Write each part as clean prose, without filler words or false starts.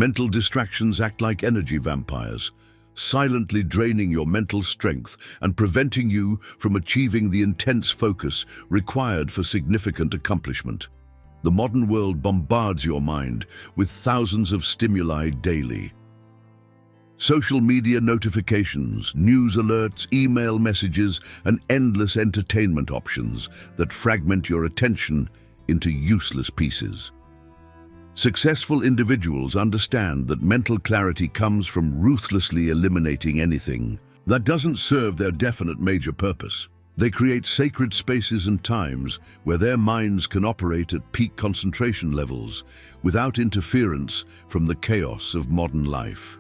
Mental distractions act like energy vampires, silently draining your mental strength and preventing you from achieving the intense focus required for significant accomplishment. The modern world bombards your mind with thousands of stimuli daily. Social media notifications, news alerts, email messages, and endless entertainment options that fragment your attention into useless pieces. Successful individuals understand that mental clarity comes from ruthlessly eliminating anything that doesn't serve their definite major purpose. They create sacred spaces and times where their minds can operate at peak concentration levels without interference from the chaos of modern life.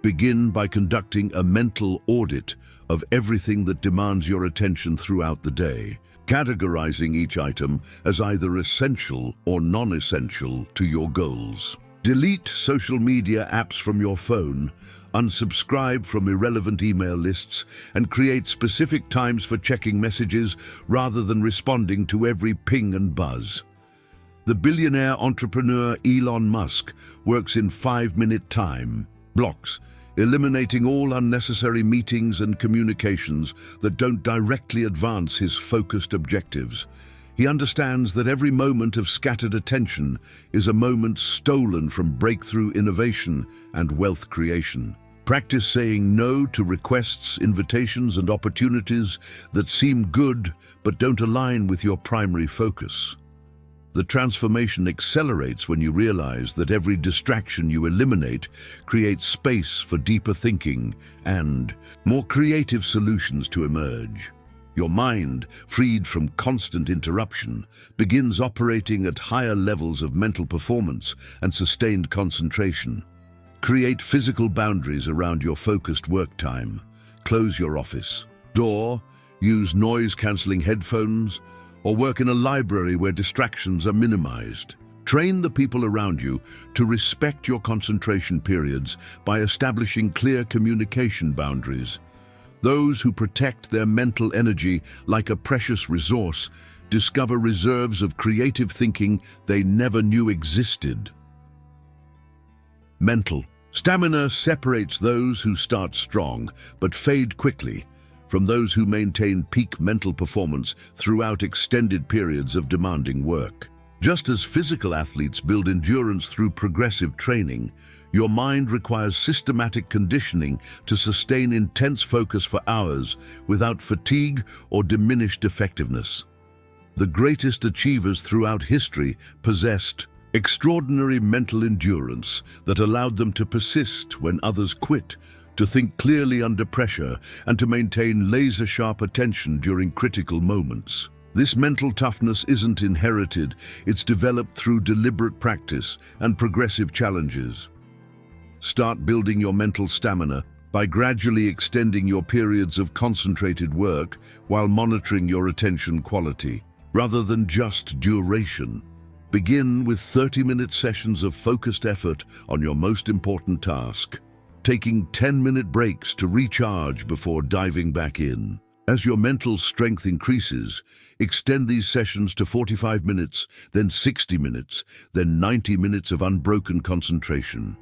Begin by conducting a mental audit of everything that demands your attention throughout the day, categorizing each item as either essential or non-essential to your goals. Delete social media apps from your phone, unsubscribe from irrelevant email lists, and create specific times for checking messages rather than responding to every ping and buzz. The billionaire entrepreneur Elon Musk works in 5-minute time blocks, eliminating all unnecessary meetings and communications that don't directly advance his focused objectives. He understands that every moment of scattered attention is a moment stolen from breakthrough innovation and wealth creation. Practice saying no to requests, invitations, and opportunities that seem good but don't align with your primary focus. The transformation accelerates when you realize that every distraction you eliminate creates space for deeper thinking and more creative solutions to emerge. Your mind, freed from constant interruption, begins operating at higher levels of mental performance and sustained concentration. Create physical boundaries around your focused work time. Close your office door, use noise-canceling headphones, or work in a library where distractions are minimized. Train the people around you to respect your concentration periods by establishing clear communication boundaries. Those who protect their mental energy like a precious resource discover reserves of creative thinking they never knew existed. Mental stamina separates those who start strong but fade quickly from those who maintain peak mental performance throughout extended periods of demanding work. Just as physical athletes build endurance through progressive training, your mind requires systematic conditioning to sustain intense focus for hours without fatigue or diminished effectiveness. The greatest achievers throughout history possessed extraordinary mental endurance that allowed them to persist when others quit, to think clearly under pressure, and to maintain laser-sharp attention during critical moments. This mental toughness isn't inherited, it's developed through deliberate practice and progressive challenges. Start building your mental stamina by gradually extending your periods of concentrated work while monitoring your attention quality, rather than just duration. Begin with 30-minute sessions of focused effort on your most important task, taking 10-minute breaks to recharge before diving back in. As your mental strength increases, extend these sessions to 45 minutes, then 60 minutes, then 90 minutes of unbroken concentration.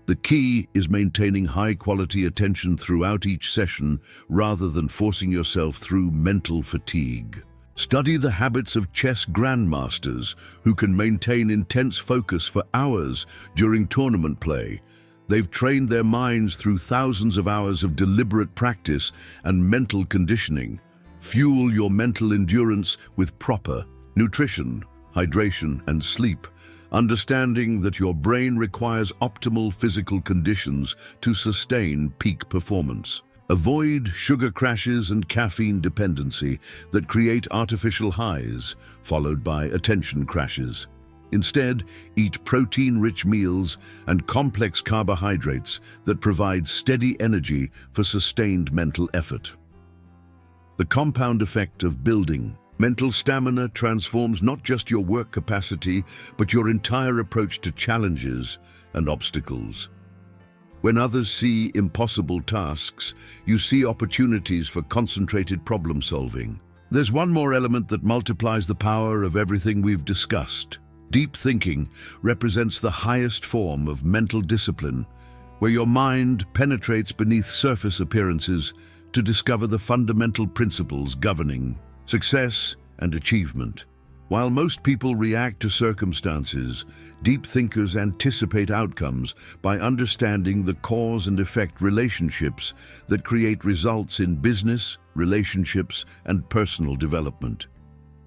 The key is maintaining high-quality attention throughout each session rather than forcing yourself through mental fatigue. Study the habits of chess grandmasters who can maintain intense focus for hours during tournament play. They've trained their minds through thousands of hours of deliberate practice and mental conditioning. Fuel your mental endurance with proper nutrition, hydration, and sleep, understanding that your brain requires optimal physical conditions to sustain peak performance. Avoid sugar crashes and caffeine dependency that create artificial highs, followed by attention crashes. Instead, eat protein-rich meals and complex carbohydrates that provide steady energy for sustained mental effort. The compound effect of building mental stamina transforms not just your work capacity, but your entire approach to challenges and obstacles. When others see impossible tasks, you see opportunities for concentrated problem solving. There's one more element that multiplies the power of everything we've discussed: Deep thinking represents the highest form of mental discipline, where your mind penetrates beneath surface appearances to discover the fundamental principles governing success and achievement. While most people react to circumstances, deep thinkers anticipate outcomes by understanding the cause and effect relationships that create results in business, relationships, and personal development.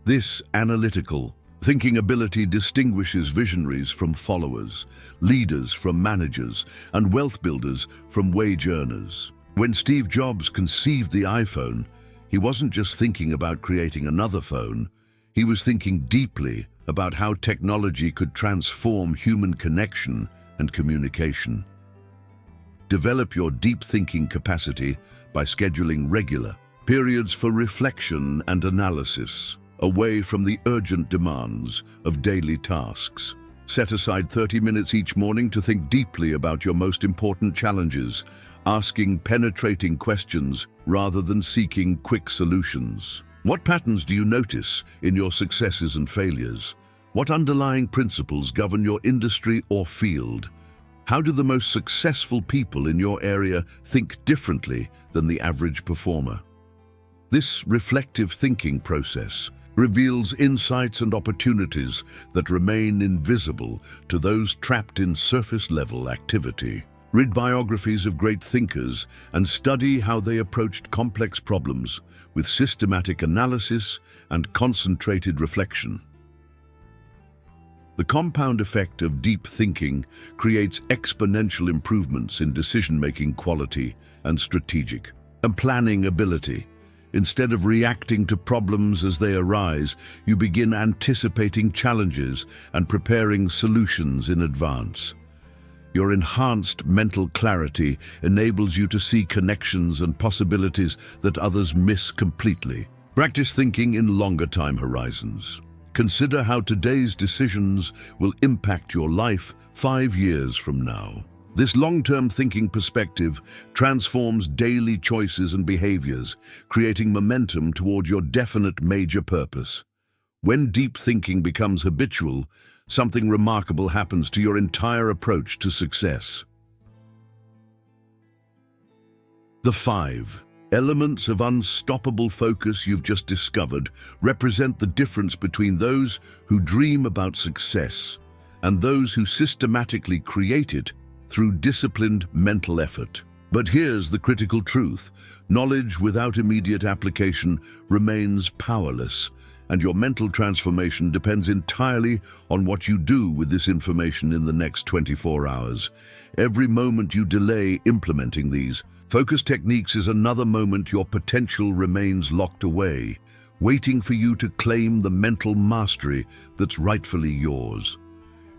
This analytical thinking ability distinguishes visionaries from followers, leaders from managers, and wealth builders from wage earners. When Steve Jobs conceived the iPhone, he wasn't just thinking about creating another phone. He was thinking deeply about how technology could transform human connection and communication. Develop your deep thinking capacity by scheduling regular periods for reflection and analysis, away from the urgent demands of daily tasks. Set aside 30 minutes each morning to think deeply about your most important challenges, asking penetrating questions rather than seeking quick solutions. What patterns do you notice in your successes and failures? What underlying principles govern your industry or field? How do the most successful people in your area think differently than the average performer? This reflective thinking process reveals insights and opportunities that remain invisible to those trapped in surface-level activity. Read biographies of great thinkers and study how they approached complex problems with systematic analysis and concentrated reflection. The compound effect of deep thinking creates exponential improvements in decision-making quality and strategic and planning ability. Instead of reacting to problems as they arise, you begin anticipating challenges and preparing solutions in advance. Your enhanced mental clarity enables you to see connections and possibilities that others miss completely. Practice thinking in longer time horizons. Consider how today's decisions will impact your life 5 years from now. This long-term thinking perspective transforms daily choices and behaviors, creating momentum toward your definite major purpose. When deep thinking becomes habitual, something remarkable happens to your entire approach to success. The 5 elements of unstoppable focus you've just discovered represent the difference between those who dream about success and those who systematically create it through disciplined mental effort. But here's the critical truth. Knowledge without immediate application remains powerless, and your mental transformation depends entirely on what you do with this information in the next 24 hours. Every moment you delay implementing these focus techniques is another moment your potential remains locked away, waiting for you to claim the mental mastery that's rightfully yours.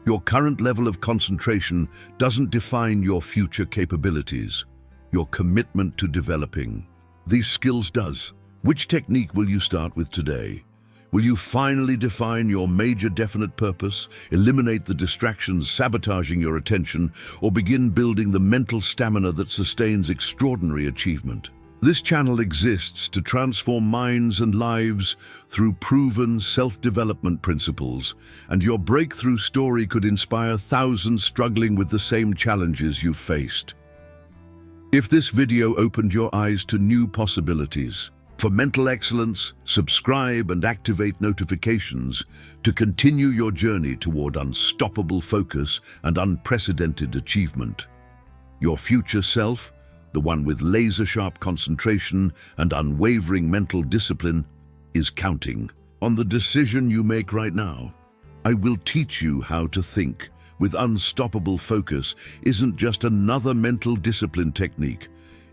Your current level of concentration doesn't define your future capabilities. Your commitment to developing these skills does. Which technique will you start with today? Will you finally define your major definite purpose, eliminate the distractions sabotaging your attention, or begin building the mental stamina that sustains extraordinary achievement? This channel exists to transform minds and lives through proven self-development principles, and your breakthrough story could inspire thousands struggling with the same challenges you've faced. If this video opened your eyes to new possibilities for mental excellence, subscribe and activate notifications to continue your journey toward unstoppable focus and unprecedented achievement. Your future self, the one with laser-sharp concentration and unwavering mental discipline, is counting on the decision you make right now. I will teach you how to think with unstoppable focus isn't just another mental discipline technique.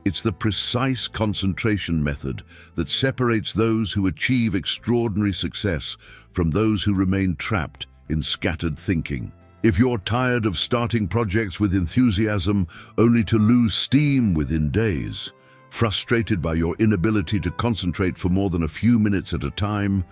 It's the precise concentration method that separates those who achieve extraordinary success from those who remain trapped in scattered thinking. If you're tired of starting projects with enthusiasm only to lose steam within days, frustrated by your inability to concentrate for more than a few minutes at a time,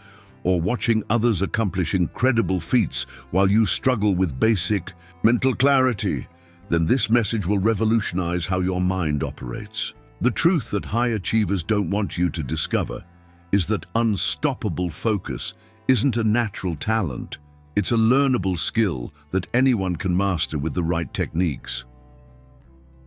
or watching others accomplish incredible feats while you struggle with basic mental clarity, then this message will revolutionize how your mind operates. The truth that high achievers don't want you to discover is that unstoppable focus isn't a natural talent, It's a learnable skill that anyone can master with the right techniques.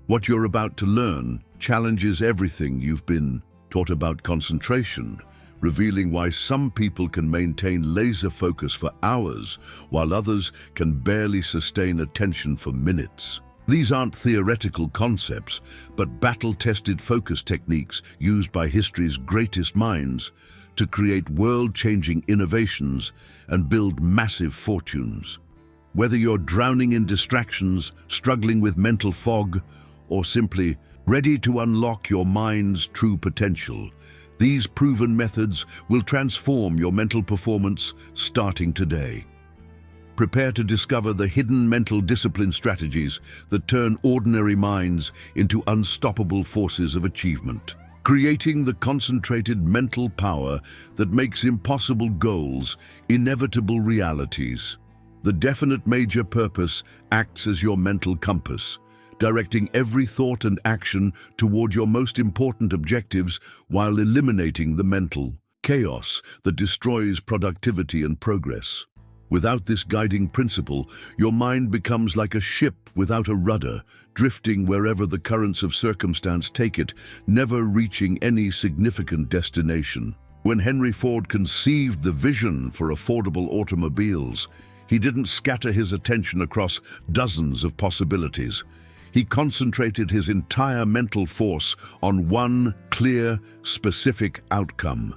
What you're about to learn challenges everything you've been taught about concentration, revealing why some people can maintain laser focus for hours while others can barely sustain attention for minutes. These aren't theoretical concepts, but battle-tested focus techniques used by history's greatest minds to create world-changing innovations and build massive fortunes. Whether you're drowning in distractions, struggling with mental fog, or simply ready to unlock your mind's true potential, these proven methods will transform your mental performance starting today. Prepare to discover the hidden mental discipline strategies that turn ordinary minds into unstoppable forces of achievement, creating the concentrated mental power that makes impossible goals inevitable realities. The definite major purpose acts as your mental compass, directing every thought and action toward your most important objectives while eliminating the mental chaos that destroys productivity and progress. Without this guiding principle, your mind becomes like a ship without a rudder, drifting wherever the currents of circumstance take it, never reaching any significant destination. When Henry Ford conceived the vision for affordable automobiles, he didn't scatter his attention across dozens of possibilities. He concentrated his entire mental force on one clear, specific outcome.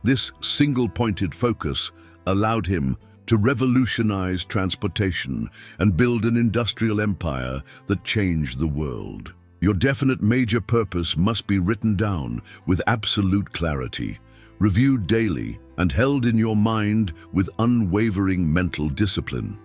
This single-pointed focus allowed him to revolutionize transportation and build an industrial empire that changed the world. Your definite major purpose must be written down with absolute clarity, reviewed daily, and held in your mind with unwavering mental discipline.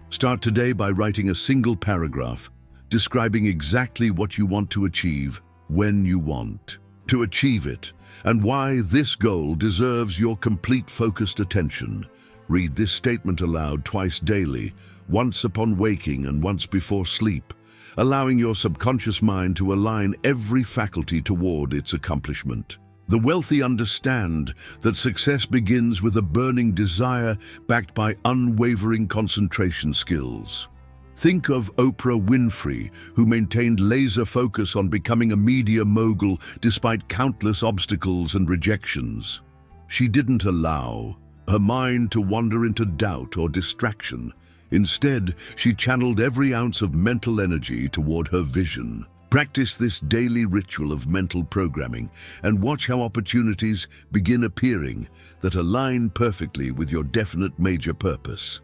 Start today by writing a single paragraph describing exactly what you want to achieve, when you want to achieve it, and why this goal deserves your complete focused attention. Read this statement aloud twice daily, once upon waking and once before sleep, allowing your subconscious mind to align every faculty toward its accomplishment. The wealthy understand that success begins with a burning desire backed by unwavering concentration skills. Think of Oprah Winfrey, who maintained laser focus on becoming a media mogul despite countless obstacles and rejections. She didn't allow her mind to wander into doubt or distraction. Instead, she channeled every ounce of mental energy toward her vision. Practice this daily ritual of mental programming and watch how opportunities begin appearing that align perfectly with your definite major purpose.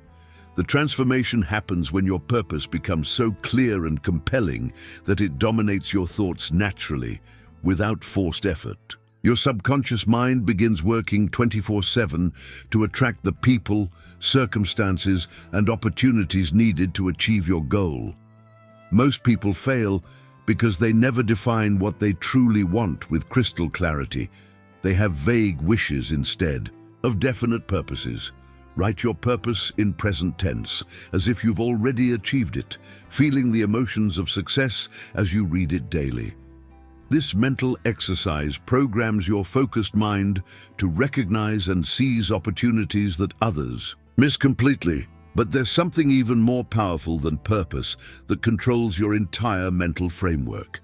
The transformation happens when your purpose becomes so clear and compelling that it dominates your thoughts naturally, without forced effort. Your subconscious mind begins working 24/7 to attract the people, circumstances, and opportunities needed to achieve your goal. Most people fail because they never define what they truly want with crystal clarity. They have vague wishes instead of definite purposes. Write your purpose in present tense, as if you've already achieved it, feeling the emotions of success as you read it daily. This mental exercise programs your focused mind to recognize and seize opportunities that others miss completely. But there's something even more powerful than purpose that controls your entire mental framework.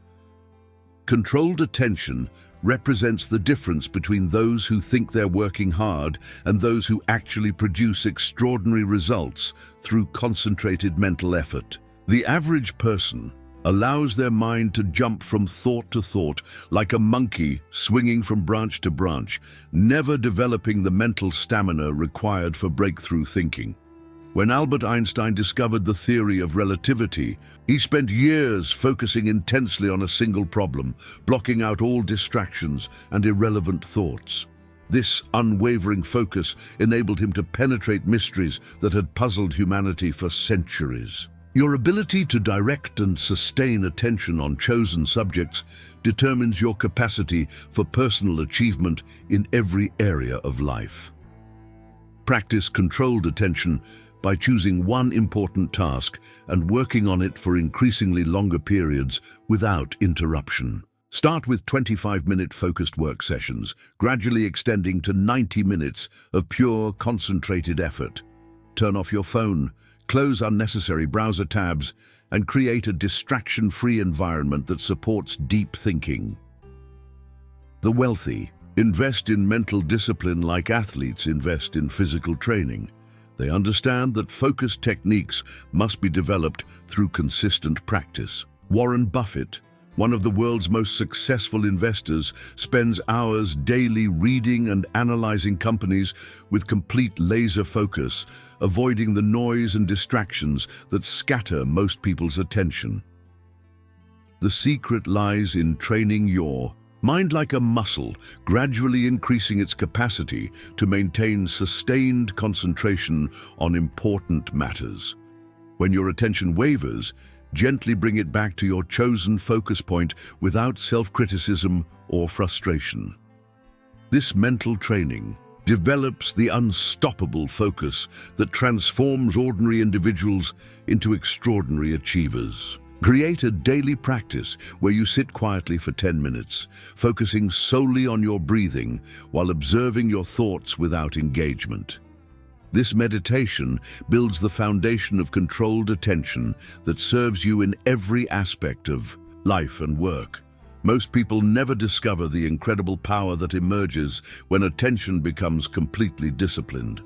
Controlled attention represents the difference between those who think they're working hard and those who actually produce extraordinary results through concentrated mental effort. The average person allows their mind to jump from thought to thought like a monkey swinging from branch to branch, never developing the mental stamina required for breakthrough thinking. When Albert Einstein discovered the theory of relativity, he spent years focusing intensely on a single problem, blocking out all distractions and irrelevant thoughts. This unwavering focus enabled him to penetrate mysteries that had puzzled humanity for centuries. Your ability to direct and sustain attention on chosen subjects determines your capacity for personal achievement in every area of life. Practice controlled attention by choosing one important task and working on it for increasingly longer periods without interruption. Start with 25-minute focused work sessions, gradually extending to 90 minutes of pure, concentrated effort. Turn off your phone, close unnecessary browser tabs, and create a distraction-free environment that supports deep thinking. The wealthy invest in mental discipline like athletes invest in physical training. They understand that focused techniques must be developed through consistent practice. Warren Buffett, one of the world's most successful investors, spends hours daily reading and analyzing companies with complete laser focus, avoiding the noise and distractions that scatter most people's attention. The secret lies in training your mind like a muscle, gradually increasing its capacity to maintain sustained concentration on important matters. When your attention wavers, gently bring it back to your chosen focus point without self-criticism or frustration. This mental training develops the unstoppable focus that transforms ordinary individuals into extraordinary achievers. Create a daily practice where you sit quietly for 10 minutes, focusing solely on your breathing while observing your thoughts without engagement. This meditation builds the foundation of controlled attention that serves you in every aspect of life and work. Most people never discover the incredible power that emerges when attention becomes completely disciplined.